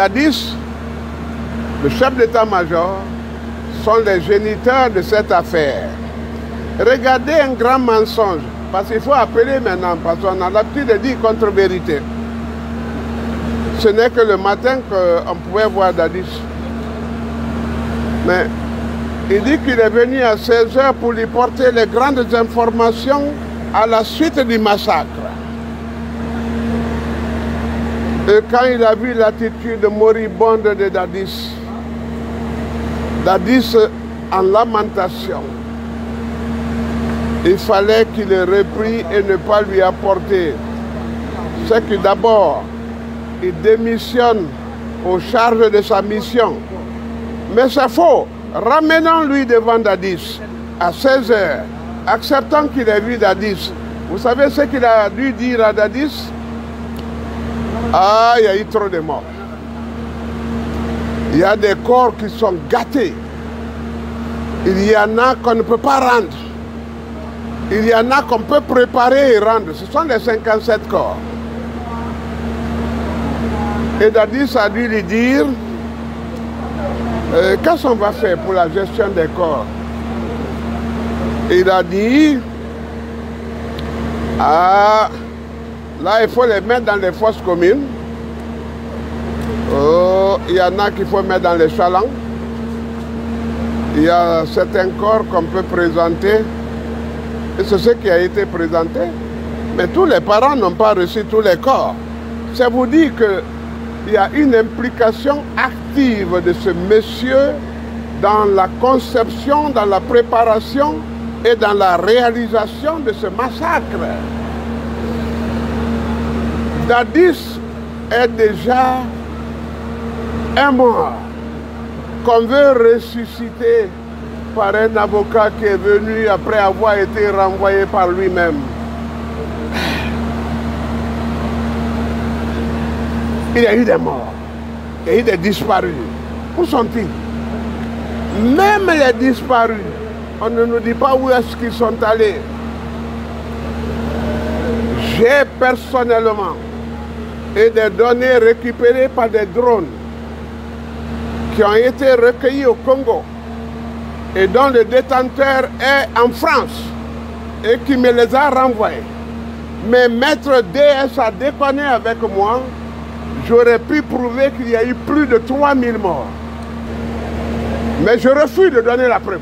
Dadis, le chef d'état-major, sont les géniteurs de cette affaire. Regardez un grand mensonge, parce qu'il faut appeler maintenant, parce qu'on a l'habitude de dire contre-vérité. Ce n'est que le matin qu'on pouvait voir Dadis. Mais il dit qu'il est venu à 16 h pour lui porter les grandes informations à la suite du massacre. Et quand il a vu l'attitude moribonde de Dadis, Dadis en lamentation, il fallait qu'il le reprie et ne pas lui apporter. C'est que d'abord, il démissionne aux charges de sa mission. Mais c'est faux. Ramenons-lui devant Dadis à 16 h, acceptant qu'il ait vu Dadis. Vous savez ce qu'il a dû dire à Dadis? Ah, il y a eu trop de morts. Il y a des corps qui sont gâtés. Il y en a qu'on ne peut pas rendre. Il y en a qu'on peut préparer et rendre. Ce sont les 57 corps. Et Dadis a dû lui dire, qu'est-ce qu'on va faire pour la gestion des corps? Il a dit, ah, là il faut les mettre dans les fosses communes. Oh, il y en a qu'il faut mettre dans les chalands. Il y a certains corps qu'on peut présenter. Et c'est ce qui a été présenté. Mais tous les parents n'ont pas reçu tous les corps. Ça vous dit qu'il y a une implication active de ce monsieur dans la conception, dans la préparation et dans la réalisation de ce massacre. Dadis est déjà un mort qu'on veut ressusciter par un avocat qui est venu après avoir été renvoyé par lui-même. Il y a eu des morts, il y a eu des disparus. Où sont-ils? Même les disparus, on ne nous dit pas où est-ce qu'ils sont allés. J'ai personnellement et des données récupérées par des drones qui ont été recueillis au Congo et dont le détenteur est en France et qui me les a renvoyés. Mais Maître DS a déconné avec moi, j'aurais pu prouver qu'il y a eu plus de 3000 morts. Mais je refuse de donner la preuve.